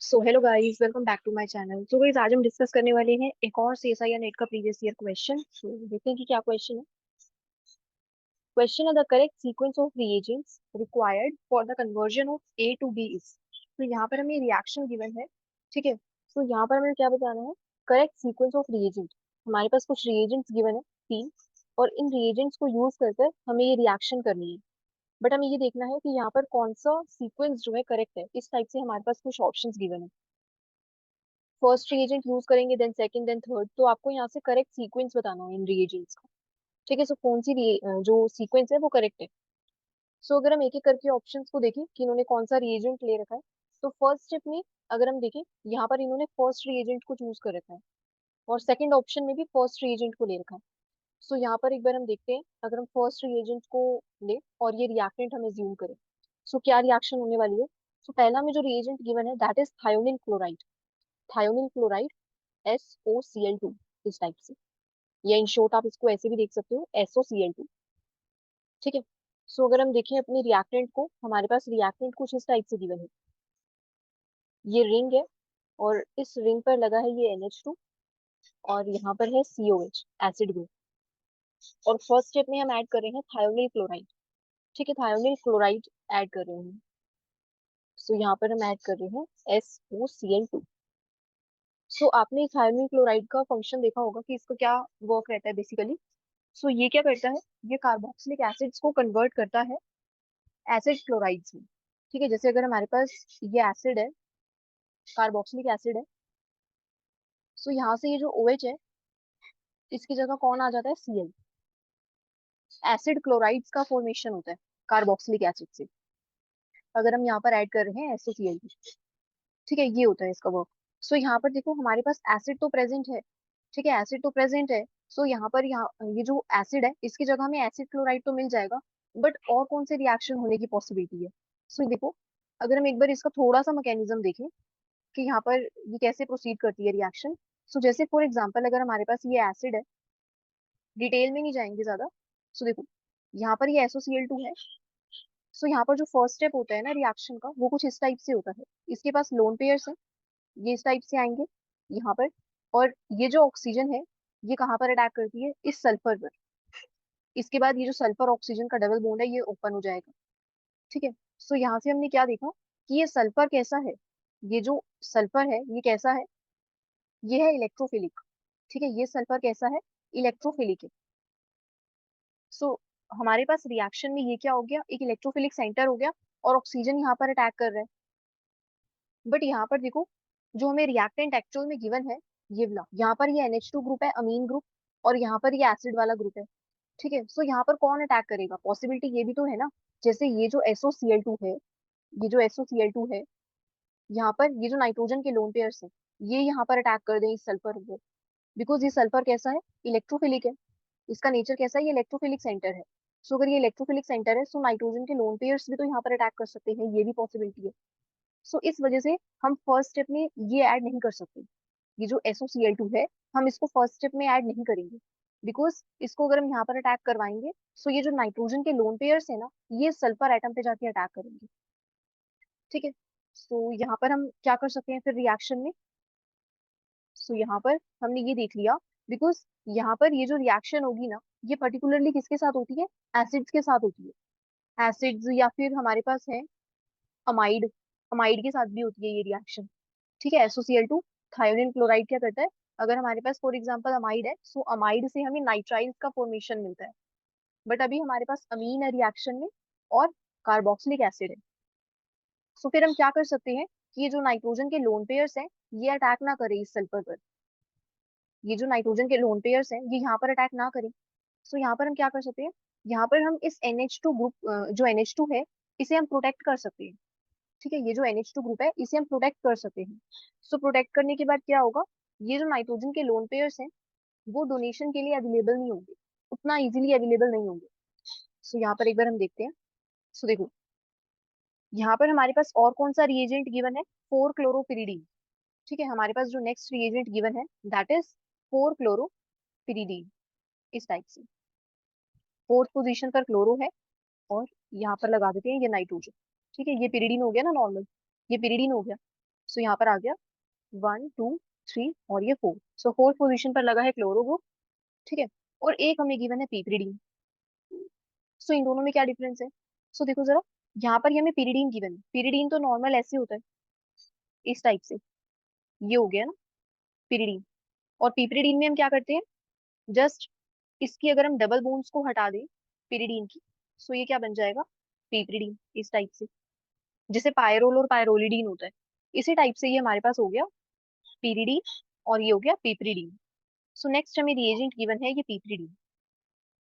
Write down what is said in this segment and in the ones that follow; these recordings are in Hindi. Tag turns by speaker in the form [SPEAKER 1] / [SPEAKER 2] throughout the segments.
[SPEAKER 1] So hello guys, welcome back to my channel. So guys, आज हम डिस्कस करने वाले हैं एक और सीएसआई या नेट का प्रीवियस ईयर क्वेश्चन। सो देखते हैं कि क्या क्वेश्चन है। क्वेश्चन है the correct sequence of reagents required for the conversion of A to B is. तो यहाँ पर हमें रिएक्शन गिवन है। ठीक है, तो यहाँ पर हमें क्या बताना है? Correct sequence of reagent. हमारे पास कुछ रिएजेंट्स गिवन है, तीन, और इन रिएजेंट्स को यूज करके हमें ये रिएक्शन करनी है। बट हमें ये देखना है कि यहाँ पर कौन सा सीक्वेंस जो है करेक्ट है। इस टाइप से हमारे पास कुछ ऑप्शंस गिवन है। फर्स्ट रिएजेंट यूज करेंगे, देन सेकंड, देन थर्ड। तो आपको यहाँ से करेक्ट सीक्वेंस बताना है इन रिएजेंट्स का। ठीक है, सो कौन सी जो सीक्वेंस है वो करेक्ट है। सो अगर हम एक एक करके ऑप्शंस को देखें कि इन्होंने कौन सा रिएजेंट ले रखा है, तो फर्स्ट स्टेप में अगर हम देखें, यहाँ पर इन्होंने फर्स्ट रिएजेंट को चूज कर रखा है, और सेकंड ऑप्शन में भी फर्स्ट रिएजेंट को ले रखा है। सो यहाँ पर एक बार हम देखते हैं, अगर हम फर्स्ट रिएजेंट को ले और ये रिएक्टेंट हम एज्यूम करें, सो क्या रिएक्शन होने वाली है? सो पहला में जो रिएजेंट गिवन है that is thionyl chloride. Thionyl chloride SOCl2, इस टाइप से, या इन शॉर्ट आप इसको ऐसे भी देख सकते हो, SOCl2। ठीक है, सो अगर हम देखें अपने रिएक्टेंट को, हमारे पास रिएक्टेंट कुछ इस टाइप से गिवन है। ये रिंग है, और इस रिंग पर लगा है ये NH2, और यहाँ पर है COH, एसिड ग्रुप। और फर्स्ट स्टेप में हम ऐड कर रहे हैं थायोनिल क्लोराइड। ठीक है, थायोनिल क्लोराइड ऐड कर रहे हैं। सो यहाँ पर हम ऐड कर रहे हैं SOCl2। सो आपने थायोनिल क्लोराइड का फंक्शन देखा होगा कि इसका क्या वर्क रहता है बेसिकली। सो ये क्या करता है? ये कार्बोक्सिलिक एसिड्स को कन्वर्ट करता है एसिड क्लोराइड्स में। ठीक है, जैसे अगर हमारे पास ये एसिड है, कार्बोक्सिलिक एसिड है, सो यहाँ से ये जो OH है, इसकी जगह कौन आ जाता है? Cl। एसिड क्लोराइड्स का फॉर्मेशन होता है कार्बोक्सिलिक एसिड से। अगर हम यहाँ पर ऐड कर रहे हैं SOCl। ठीक है, ये होता है इसका वर्क। सो यहाँ पर देखो, हमारे पास एसिड तो प्रेजेंट है। ठीक है, एसिड तो प्रेजेंट है। सो यहाँ पर, यहाँ ये जो एसिड है इसकी जगह हमें एसिड क्लोराइड तो मिल जाएगा, बट और कौन से रिएक्शन होने की पॉसिबिलिटी है? सो देखो, अगर हम एक बार इसका थोड़ा सा मैकेनिज्म देखें कि यहाँ पर ये कैसे प्रोसीड करती है रिएक्शन। सो जैसे फॉर एग्जांपल, अगर हमारे पास ये एसिड है, डिटेल में नहीं जाएंगे ज्यादा। सो देखो, यहाँ पर ये SOCl2 है। सो यहाँ पर जो फर्स्ट स्टेप होता है ना रिएक्शन का, वो कुछ इस टाइप से होता है। इसके पास लोन पेयर्स है, ये इस टाइप से आएंगे यहाँ पर, और ये जो ऑक्सीजन है, ये कहाँ पर अटैक करती है? इस सल्फर पर। इसके बाद ये जो सल्फर ऑक्सीजन का डबल बॉन्ड है, ये ओपन हो जाएगा। ठीक है, सो यहाँ से हमने क्या देखा कि ये सल्फर कैसा है? ये जो सल्फर है ये कैसा है? ये है इलेक्ट्रोफिलिक। ठीक है, ये सल्फर कैसा है? इलेक्ट्रोफिलिक है। सो हमारे पास रिएक्शन में ये क्या हो गया? एक इलेक्ट्रोफिलिक सेंटर हो गया, और ऑक्सीजन यहाँ पर अटैक कर रहा है। बट यहाँ पर देखो, जो हमें रिएक्टेंट एक्चुअल में गिवन है, ये वाला, यहाँ पर ये NH2 ग्रुप है, अमीन ग्रुप, और यहाँ पर ये एसिड वाला ग्रुप है। ठीक है, सो यहाँ पर कौन अटैक करेगा? पॉसिबिलिटी ये भी तो है ना, जैसे ये जो SOCl2 है, ये जो SOCl2 है, यहाँ पर ये जो नाइट्रोजन के लोन पेयर्स है, ये यहाँ पर अटैक कर दें इस सल्फर को। बिकॉज ये सल्फर कैसा है? इलेक्ट्रोफिलिक है। इसका नेचर कैसा है? ये इलेक्ट्रोफिलिक सेंटर है। सो अगर ये इलेक्ट्रोफिलिक सेंटर है, सो नाइट्रोजन के लोन पेयर्स भी तो यहाँ पर अटैक कर सकते हैं, ये भी पॉसिबिलिटी है। सो इस वजह से हम फर्स्ट स्टेप में ये ऐड नहीं कर सकते। ये जो SOCl2 है, हम इसको फर्स्ट स्टेप में ऐड नहीं करेंगे, बिकॉज इसको अगर हम यहाँ पर अटैक करवाएंगे, सो ये जो नाइट्रोजन के लोन पेयर्स है ना, ये सल्फर एटम पे जाके अटैक करेंगे। ठीक है, सो यहाँ पर हम क्या कर सकते हैं फिर रिएक्शन में? सो यहाँ पर हमने ये देख लिया, बिकॉज यहाँ पर ये जो रिएक्शन होगी ना, ये पर्टिकुलरली किसके साथ होती है? एसिड्स के साथ होती है। एसिड्स, या फिर हमारे पास है अमाइड। अमाइड के साथ भी होती है ये रिएक्शन। ठीक है, SOCl2, थायोनिल क्लोराइड क्या करता है? अगर हमारे पास फॉर एग्जांपल अमाइड है, सो अमाइड से हमें नाइट्राइल्स का फॉर्मेशन मिलता है। बट अभी हमारे पास अमीन है रिएक्शन में, और कार्बोक्सिलिक एसिड है। सो फिर हम क्या कर सकते हैं कि ये जो नाइट्रोजन के लोन पेयर्स हैं, ये अटैक ना करे इस सल्फर पर। ये जो नाइट्रोजन के लोन पेयर्स हैं, ये यहाँ पर अटैक ना करें। सो यहाँ पर हम क्या कर सकते हैं? यहाँ पर हम इस NH2 ग्रुप, जो NH2 है, इसे हम प्रोटेक्ट कर सकते हैं। ठीक है, ये जो NH2 ग्रुप है, इसे हम प्रोटेक्ट कर सकते हैं। सो प्रोटेक्ट करने के बाद क्या होगा? ये जो नाइट्रोजन के लोन पेयर्स हैं, वो डोनेशन के लिए अवेलेबल नहीं होंगे, उतना इजीली अवेलेबल नहीं होंगे। सो यहाँ पर एक बार हम देखते हैं। सो देखो, यहाँ पर हमारे पास और कौन सा रिएजेंट गिवन है? 4 क्लोरोपिरीडीन। ठीक है, हमारे पास जो नेक्स्ट रिएजेंट गिवन है दैट इज 4 क्लोरोपिरीडीन, इस टाइप से। फोर्थ पोजीशन पर क्लोरो है, और यहाँ पर लगा देते हैं ये नाइट्रोजन। ठीक है, ये पिरिडीन हो गया ना नॉर्मल, ये पिरिडीन हो गया। सो यहाँ पर आ गया 1 2 3 और ये 4। सो फोर्थ पोजीशन पर लगा है क्लोरो ग्रुप, ठीक है। और एक हमें गिवन है पीपरीडीन। सो इन दोनों में क्या डिफरेंस है? सो देखो जरा, यहाँ पर ये हमें पीरिडीन गिवन है। पीरिडीन तो नॉर्मल ऐसे होता है, इस टाइप से। ये हो गया ना पीरिडीन। और पीपरीडीन में हम क्या करते हैं, जस्ट इसकी अगर हम डबल बोन्स को हटा दें पीरिडीन की, सो ये क्या बन जाएगा, पीपरीडीन, इस टाइप से। जैसे पायरोल और पायरोलिडीन होता है, इसी टाइप से ये हमारे पास हो गया पीरिडीन, और ये हो गया पीपरीडीन। सो नेक्स्ट हमें रिएजेंट गिवन है ये पीपरीडीन।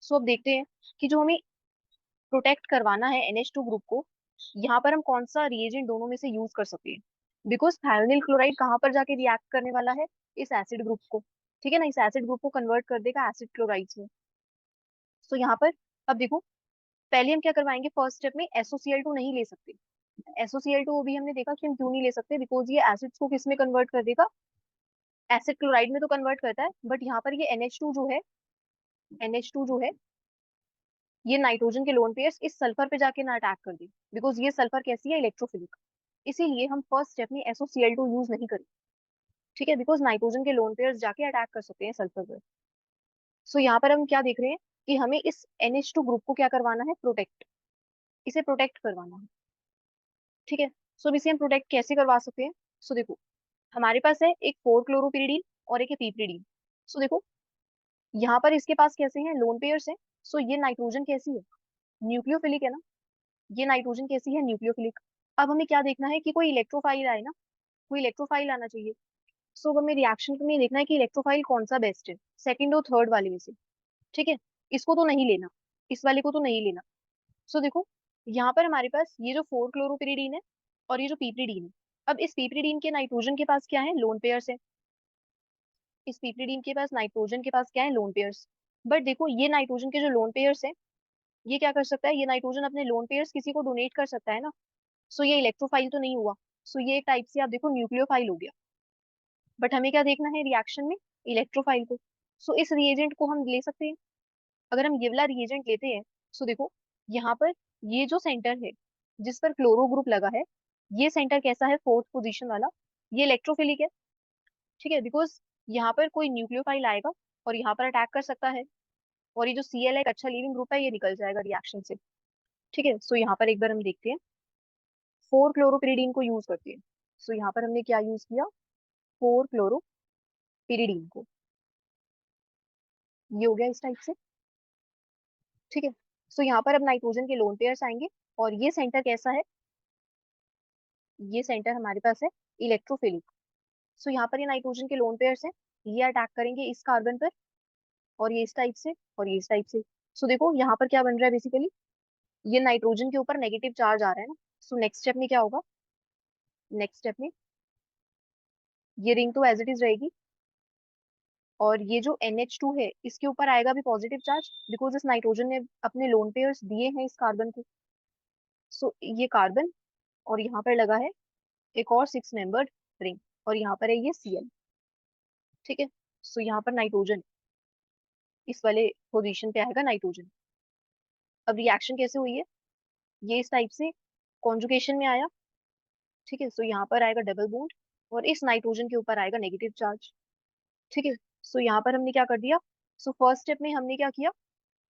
[SPEAKER 1] सो अब देखते हैं कि जो हमें प्रोटेक्ट करवाना है NH2 ग्रुप को, यहाँ पर हम कौन सा रिएजेंट दोनों में से यूज कर सकते हैं। बिकॉज थायोनिल क्लोराइड कहाँ पर जाके रिएक्ट करने वाला है, इस एसिड ग्रुप को, ठीक है ना, इस एसिड ग्रुप को कन्वर्ट कर देगा एसिड क्लोराइड्स में। सो यहाँ पर अब देखो, पहले हम क्या करवाएंगे, फर्स्ट स्टेप में SOCl2 नहीं ले सकते। SOCl2 भी हमने देखा कि हम क्यों नहीं ले सकते, बिकॉज ये एसिड्स को किस में कन्वर्ट कर देगा, एसिड क्लोराइड में तो कन्वर्ट करता है, बट यहाँ पर ये NH2 जो है, NH2 जो है, ये नाइट्रोजन के लोन पेयर्स इस सल्फर पे जाके ना अटैक कर दे, बिकॉज ये सल्फर कैसी है, इलेक्ट्रोफिलिक। इसीलिए हम फर्स्ट स्टेप में SOCl2 यूज नहीं करें, ठीक है, बिकॉज नाइट्रोजन के लोन पेयर्स जाके अटैक कर सकते हैं सल्फर पर। सो यहाँ पर हम क्या देख रहे हैं कि हमें इस NH2 ग्रुप को क्या करवाना है, प्रोटेक्ट, इसे प्रोटेक्ट करवाना है, ठीक है। सो अब इसे हम प्रोटेक्ट कैसे करवा सकते हैं? सो देखो, हमारे पास है एक 4 क्लोरोपिरिडीन और एक है पीपरीडीन। सो देखो, यहाँ पर इसके पास कैसे हैं, लोन पेयर्स हैं। सो ये नाइट्रोजन कैसी है, न्यूक्लियोफिलिक है ना, ये नाइट्रोजन कैसी है, न्यूक्लियोफिलिक। अब हमें क्या देखना है कि कोई इलेक्ट्रोफाइल आए ना, कोई इलेक्ट्रोफाइल आना चाहिए। सो अब हमें रिएक्शन में देखना है कि इलेक्ट्रोफाइल कौन सा बेस्ट है, सेकंड और थर्ड वाले में से, ठीक है। इसको तो नहीं लेना, इस वाले को तो नहीं लेना। सो देखो, यहाँ पर हमारे पास ये जो 4 क्लोरोपिरिडीन है और ये जो पीपरीडीन है, अब इस पीपरीडीन के नाइट्रोजन के पास क्या है, लोन पेयर्स है। इस पीपरीडीन के पास नाइट्रोजन के पास क्या है, लोन पेयर्स। बट देखो, ये नाइट्रोजन के जो लोन पेयर्स है, ये क्या कर सकता है, ये नाइट्रोजन अपने लोन पेयर्स किसी को डोनेट कर सकता है ना। सो ये इलेक्ट्रोफाइल तो नहीं हुआ। सो ये एक टाइप से आप देखो न्यूक्लियोफाइल हो गया। बट हमें क्या देखना है रिएक्शन में, इलेक्ट्रोफाइल को। सो इस रिएजेंट को हम ले सकते हैं। अगर हम ये वाला रिएजेंट लेते हैं, सो देखो, यहाँ पर ये जो सेंटर है जिस पर क्लोरो ग्रुप लगा है, ये सेंटर कैसा है, फोर्थ पोजीशन वाला, ये इलेक्ट्रोफिलिक है, ठीक है। बिकॉज यहाँ पर कोई न्यूक्लियोफाइल आएगा और यहाँ पर अटैक कर सकता है, और ये जो Cl है एक अच्छा लीविंग ग्रुप है, ये निकल जाएगा रिएक्शन से, ठीक है। सो यहाँ पर एक बार हम देखते हैं, 4 क्लोरोपिरिडीन को यूज करते हैं। सो यहाँ पर हमने क्या यूज किया, 4 क्लोरोपिरिडीन को, ये हो गया इस टाइप से, ठीक है। सो यहाँ पर अब नाइट्रोजन के लोन पेयर्स आएंगे, और ये सेंटर कैसा है, ये सेंटर हमारे पास है इलेक्ट्रोफिलिक। सो यहाँ पर ये नाइट्रोजन के लोन पेयर्स हैं, ये अटैक करेंगे इस कार्बन पर, और ये इस टाइप से, और ये इस टाइप से। सो देखो यहाँ पर क्या बन रहा है बेसिकली, ये नाइट्रोजन के ऊपर नेगेटिव चार्ज आ रहा है ना। सो नेक्स्ट स्टेप में क्या होगा, नेक्स्ट स्टेप में ये रिंग तो एज इट इज रहेगी, और ये जो NH2 है इसके ऊपर आएगा भी पॉजिटिव चार्ज, बिकॉज इस नाइट्रोजन ने अपने लोन पेयर्स दिए हैं इस कार्बन को। सो ये कार्बन, और यहाँ पर लगा है एक और 6 मेंबर्ड रिंग, और यहाँ पर है ये Cl, ठीक है। सो यहाँ पर नाइट्रोजन, इस वाले पोजीशन पे आएगा नाइट्रोजन। अब रिएक्शन कैसे हुई है, ये इस टाइप से कॉन्जुगेशन में आया, ठीक है। सो यहाँ पर आएगा डबल बॉन्ड, और इस नाइट्रोजन के ऊपर आएगा नेगेटिव चार्ज, ठीक है। सो यहाँ पर हमने क्या कर दिया, सो फर्स्ट स्टेप में हमने क्या किया,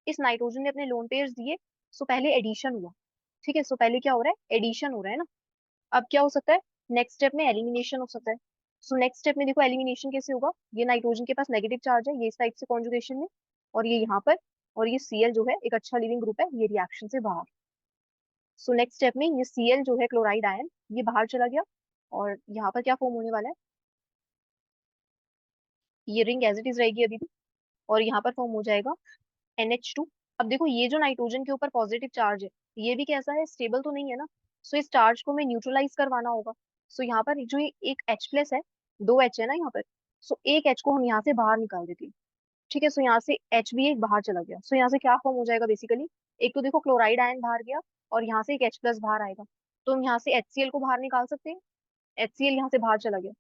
[SPEAKER 1] इस नाइट्रोजन ने अपने लोन पेयर्स दिए। सो पहले एडिशन हुआ, ठीक है। सो पहले क्या हो रहा है, एडिशन हो रहा है ना। अब क्या हो सकता है, नेक्स्ट स्टेप में एलिमिनेशन हो सकता है। सो नेक्स्ट स्टेप में देखो एलिमिनेशन कैसे होगा, ये नाइट्रोजन के पास नेगेटिव चार्ज है, ये इस टाइप से कॉन्जुगेशन में, और ये यहाँ पर, और ये Cl जो है एक अच्छा लिविंग ग्रुप है, ये रिएक्शन से बाहर। सो नेक्स्ट स्टेप में ये Cl जो है क्लोराइड आयन, ये बाहर चला गया, और यहाँ पर क्या फॉर्म होने वाला है, ये रिंग एज इट इज रहेगी अभी भी, और यहाँ पर फॉर्म हो जाएगा NH2। अब देखो, ये जो नाइट्रोजन के ऊपर पॉजिटिव चार्ज है, ये भी कैसा है, स्टेबल तो नहीं है ना। सो इस चार्ज को हमें न्यूट्रलाइज करवाना होगा। सो यहाँ पर जो ये एक H+ है, 2 H है ना यहाँ पर। सो एक H को हम यहाँ से बाहर निकाल देते हैं, ठीक है। सो यहाँ से H भी एक बाहर चला गया। सो यहाँ से क्या फॉर्म हो जाएगा बेसिकली, एक तो देखो क्लोराइड आयन बाहर गया, और यहाँ से एक H+ बाहर आएगा, तो हम यहाँ से HCl को बाहर निकाल सकते हैं। HCl यहाँ से बाहर चला गया,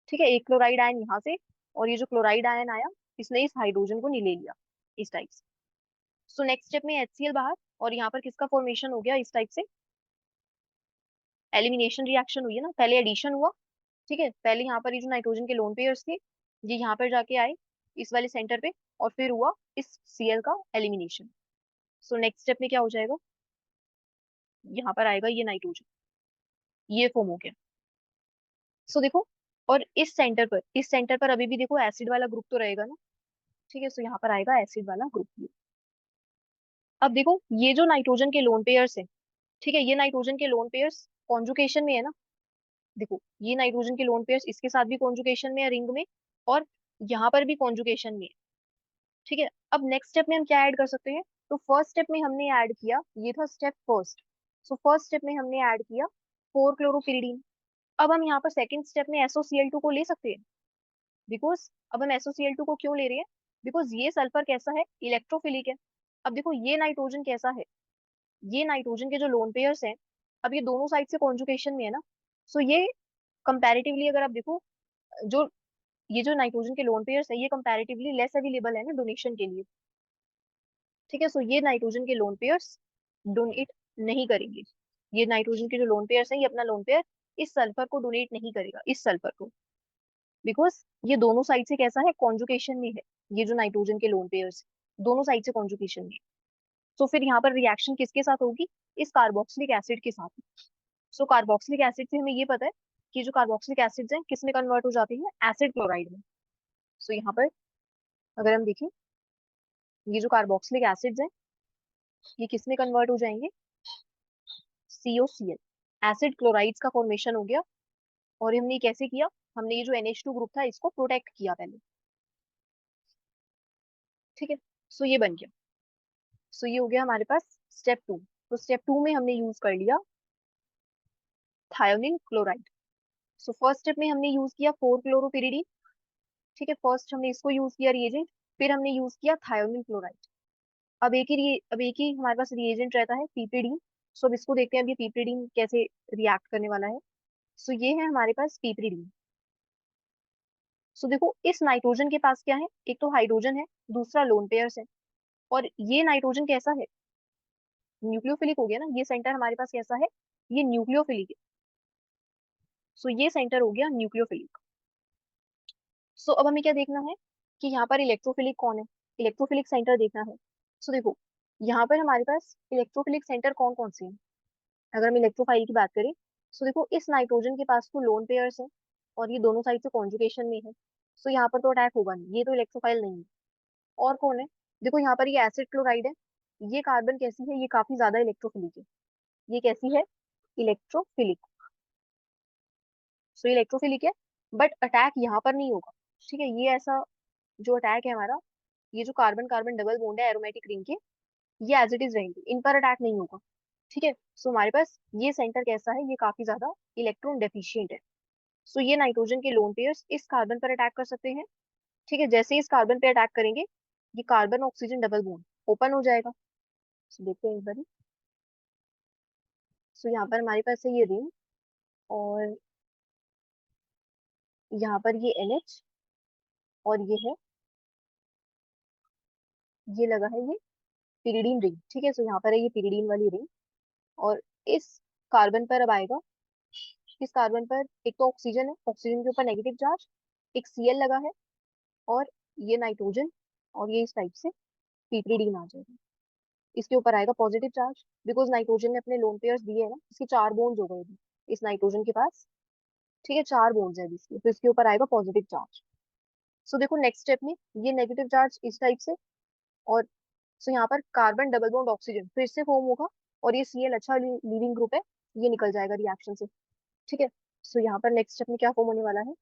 [SPEAKER 1] ठीक है, एक क्लोराइड आयन यहाँ से, और ये जो क्लोराइड आयन आया, इसने इस हाइड्रोजन को नहीं ले लिया, इस टाइप से। सो नेक्स्ट स्टेप में HCl बाहर, और यहाँ पर किसका फॉर्मेशन हो गया, इस टाइप से एलिमिनेशन रिएक्शन हुई है ना, पहले एडिशन हुआ, ठीक है, पहले यहाँ पर ये जो नाइट्रोजन के लोन पेयर्स थे ये यहाँ पर जाके आए इस वाले सेंटर पे, और फिर हुआ इस Cl का एलिमिनेशन। सो नेक्स्ट स्टेप में क्या हो जाएगा, यहाँ पर आएगा ये नाइट्रोजन, ये फॉर्म हो गया। सो देखो, और इस सेंटर पर अभी भी देखो एसिड वाला ग्रुप तो रहेगा ना। ठीक है, सो यहाँ पर आएगा एसिड वाला ग्रुप। अब देखो ये जो नाइट्रोजन के लोन पेयर्स है, ठीक है, ये नाइट्रोजन के लोन पेयर्स कॉन्जुकेशन में है ना। देखो ये नाइट्रोजन के लोन पेयर्स इसके साथ भी कॉन्जुकेशन में है रिंग में, और यहाँ पर भी कॉन्जुकेशन में है। ठीक है, अब नेक्स्ट स्टेप में हम क्या ऐड कर सकते हैं, तो फर्स्ट स्टेप में हमने ऐड किया, ये था step first. So first step में हमने ऐड किया 4 क्लोरोपिरिडीन। अब हम यहाँ पर सेकंड स्टेप में SOCl2 को ले सकते हैं, बिकॉज अब हम SOCl2 को क्यों ले रहे हैं, बिकॉज ये सल्फर कैसा है, इलेक्ट्रोफिलिक है। अब देखो ये नाइट्रोजन कैसा है, ये नाइट्रोजन के जो लोन पेयर्स हैं, अब ये दोनों साइड से कॉन्जुकेशन में है ना। सो ये कंपैरेटिवली अगर आप देखो, जो ये जो नाइट्रोजन के लोन पेयर्स है ये कंपैरेटिवली लेस अवेलेबल है ना डोनेशन के लिए। ठीक है, सो ये नाइट्रोजन के लोन पेयर्स डोनेट नहीं करेंगे। ये नाइट्रोजन के जो लोन पेयर्स हैं ये अपना लोन पेयर इस सल्फर को डोनेट नहीं करेगा, इस सल्फर को, बिकॉज ये दोनों साइड से कैसा है, कॉन्जुकेशन में है। ये जो नाइट्रोजन के लोन पेयर्स दोनों साइड से कॉन्जुकेशन में है। तो फिर यहाँ पर रिएक्शन किसके साथ होगी, इस कार्बोक्सिलिक एसिड के साथ। सो कार्बोक्सिलिक एसिड से हमें ये पता है कि जो कार्बोक्सिलिक एसिड्स हैं किस में कन्वर्ट हो जाते हैं, एसिड क्लोराइड में। सो यहाँ पर अगर हम देखें, ये जो कार्बोक्सिलिक एसिड्स हैं ये किस में कन्वर्ट हो जाएंगे, COCl, एसिड क्लोराइड्स का फॉर्मेशन हो गया। और हमने ये कैसे किया, हमने ये जो NH2 ग्रुप था इसको प्रोटेक्ट किया पहले। ठीक है, सो ये बन गया। सो ये हो गया हमारे पास स्टेप 2। तो स्टेप 2 में हमने यूज कर लिया thionyl chloride. So first step में हमने यूज किया 4 क्लोरोपिरिडीन। ठीक है, फर्स्ट हमने इसको यूज किया रिएजेंट, फिर हमने यूज किया थायोनिल क्लोराइड। अब एक ही हमारे पास रिएजेंट रहता है, पीपीडीन। सो अब इसको देखते हैं अब ये पीपीडीन कैसे रिएक्ट करने वाला है। सो ये है हमारे पास पीपीडीन। सो देखो इस नाइट्रोजन के पास क्या है, एक तो हाइड्रोजन है, दूसरा लोन पेयर्स है। और ये नाइट्रोजन कैसा है, न्यूक्लियोफिलिक हो गया ना, ये सेंटर हमारे पास कैसा है, ये न्यूक्लियोफिलिक है। सो ये सेंटर हो गया न्यूक्लियोफिलिक। सो अब हमें क्या देखना है कि यहाँ पर इलेक्ट्रोफिलिक कौन है, इलेक्ट्रोफिलिक सेंटर देखना है। सो देखो यहाँ पर हमारे पास इलेक्ट्रोफिलिक सेंटर कौन कौन से हैं, अगर हम इलेक्ट्रोफाइल की बात करें। सो देखो इस नाइट्रोजन के पास तो लोन पेयर्स है, और ये दोनों साइड से कॉन्जुगेशन में है। सो यहाँ पर तो अटैक होगा नहीं, ये तो इलेक्ट्रोफाइल नहीं है। और कौन है, देखो यहाँ पर ये एसिड क्लोराइड है, ये कार्बन कैसी है, ये काफी ज्यादा इलेक्ट्रोफिलिक है। ये कैसी है, इलेक्ट्रोफिलिक। सो इलेक्ट्रोफिलिक है, बट अटैक यहाँ पर नहीं होगा। ठीक है, ये ऐसा जो अटैक है हमारा, ये जो कार्बन कार्बन डबल बॉन्ड है एरोमेटिक रिंग के, ये एज इट इज रहेंगे, इन पर अटैक नहीं होगा। ठीक है, सो हमारे पास ये सेंटर कैसा है, ये काफी ज्यादा इलेक्ट्रॉन डेफिशिएंट है। सो ये नाइट्रोजन के लोन पेयर्स इस कार्बन पर अटैक कर सकते हैं। ठीक है, जैसे ही इस कार्बन पे अटैक करेंगे, ये carbon oxygen double bond open हो जाएगा। सो देखते हैं एक बार। सो यहाँ पर हमारे पास है ये रिंग, और यहाँ पर ये NH, और ये है, ये लगा है ये पिरिडीन रिंग। ठीक है, सो यहाँ पर है ये पिरिडीन वाली रिंग। और इस कार्बन पर अब आएगा, इस कार्बन पर एक तो ऑक्सीजन है, ऑक्सीजन के ऊपर नेगेटिव चार्ज, एक Cl लगा है, और ये नाइट्रोजन, और ये इस टाइप से पिप्रिडीन आ जाएगा। इसके ऊपर आएगा पॉजिटिव चार्ज, बिकॉज नाइट्रोजन ने अपने लोन पेयर्स दिए है ना, इसके 4 बॉन्ड्स हो गए अभी इस नाइट्रोजन के पास। ठीक है, 4 बॉन्ड्स है अभी इसके, तो इसके ऊपर आएगा पॉजिटिव चार्ज। सो देखो नेक्स्ट स्टेप में ये नेगेटिव चार्ज इस टाइप से, और सो यहाँ पर कार्बन डबल बॉन्ड ऑक्सीजन फिर से फॉर्म होगा, और ये Cl अच्छा लीविंग ग्रुप है, ये निकल जाएगा रिएक्शन से। ठीक है, सो यहाँ पर नेक्स्ट स्टेप में क्या फॉर्म होने वाला है,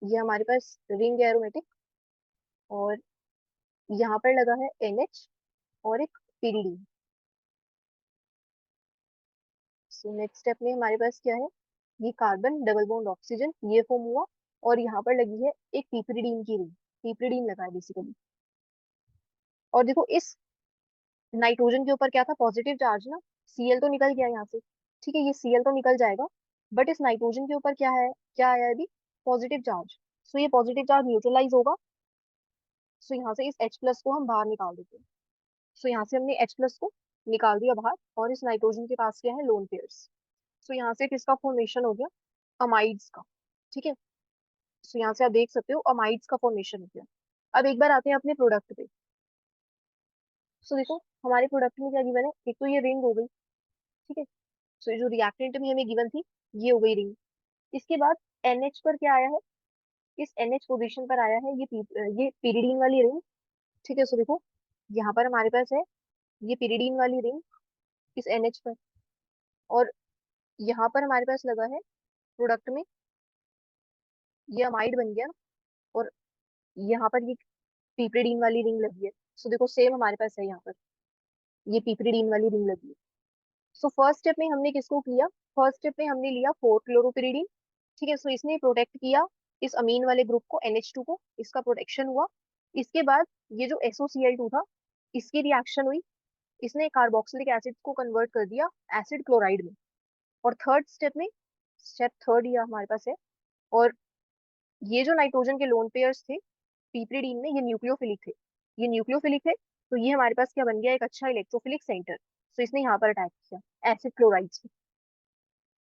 [SPEAKER 1] ये हमारे पास रिंग एरोमेटिक, और यहाँ पर लगा है NH, और एक पिरिडीन। सो नेक्स्ट स्टेप में हमारे पास क्या है, ये कार्बन डबल बॉन्ड ऑक्सीजन ये फॉर्म हुआ, और यहाँ पर लगी है एक पिपरिडीन की रिंग, पिपरिडीन लगा है बेसिकली। और देखो इस नाइट्रोजन के ऊपर क्या था, पॉजिटिव चार्ज ना, Cl तो निकल गया यहाँ से। ठीक है, ये Cl तो निकल जाएगा, बट इस नाइट्रोजन के ऊपर क्या है, क्या आया है अभी, पॉजिटिव चार्ज। सो ये पॉजिटिव चार्ज न्यूट्रलाइज होगा। सो यहाँ से इस H+ को हम बाहर निकाल देते हैं। सो यहाँ से हमने H+ को निकाल दिया बाहर, और इस नाइट्रोजन के पास क्या है, लोन पेयर्स। सो यहाँ से किसका फॉर्मेशन हो गया, अमाइड्स का। ठीक है, सो यहाँ से आप देख सकते हो अमाइड्स का फॉर्मेशन हो गया। अब एक बार आते हैं अपने प्रोडक्ट पे। सो देखो हमारे प्रोडक्ट में क्या गिवन है, एक तो ये रिंग हो गई। ठीक है, सो जो रिएक्टेंट में हमें गिवन थी ये हो गई रिंग। इसके बाद NH पर क्या आया है, इस NH पोजीशन पर आया है ये पिरिडीन वाली रिंग। ठीक है, सो देखो यहाँ पर हमारे पास है ये पिरिडीन वाली रिंग इस NH पर, और यहाँ पर हमारे पास लगा है प्रोडक्ट में ये अमाइड बन गया, और यहाँ पर ये पिपरिडीन वाली रिंग लगी है। सो देखो सेम हमारे पास है यहाँ पर ये पिपरिडीन वाली रिंग लगी है। सो फर्स्ट स्टेप में हमने किसको किया, फर्स्ट स्टेप में हमने लिया 4 क्लोरोपिरिडीन। ठीक है, सो इसने प्रोटेक्ट किया इस अमीन वाले ग्रुप को NH2 को, इसका प्रोटेक्शन हुआ। इसके बाद ये जो SOCl2 था इसकी रिएक्शन हुई, इसने कार्बोक्सिलिक एसिड को कन्वर्ट कर दिया एसिड क्लोराइड में। और थर्ड स्टेप में, स्टेप थर्ड ये हमारे पास है, और ये जो नाइट्रोजन के लोन पेयर्स थे पिपरिडीन में ये न्यूक्लियोफिलिक थे, ये न्यूक्लियोफिलिक थे, तो ये हमारे पास क्या बन गया, एक अच्छा इलेक्ट्रोफिलिक सेंटर। तो इसने यहाँ पर अटैक किया एसिड क्लोराइड्स।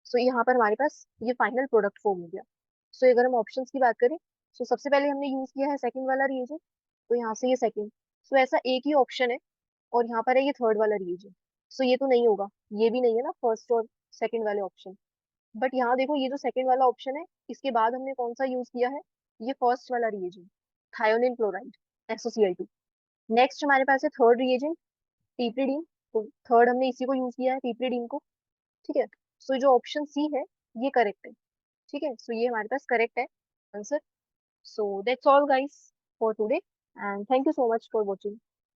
[SPEAKER 1] सो यहाँ पर हमारे पास ये फाइनल प्रोडक्ट फॉर्म हो गया। सो अगर हम ऑप्शंस की बात करें, सो सबसे पहले हमने यूज किया है सेकंड वाला रिएजेंट, तो यहाँ से ये सेकंड। सो ऐसा एक ही ऑप्शन है, और यहाँ पर है ये थर्ड वाला रिएजेंट। सो ये तो नहीं होगा, ये भी नहीं है ना फर्स्ट और सेकंड वाले ऑप्शन। बट यहाँ देखो ये जो सेकंड वाला ऑप्शन है इसके बाद हमने कौन सा यूज किया है, ये फर्स्ट वाला reagent thionyl chloride SOCl2। Next हमारे पास है थर्ड रिएजेंट पिपरिडीन, तो थर्ड हमने इसी को यूज किया है पिपरिडीन को। ठीक है, सो जो ऑप्शन सी है ये करेक्ट है। ठीक है, सो ये हमारे पास करेक्ट है answer. So that's all guys for today, and thank you so much for watching.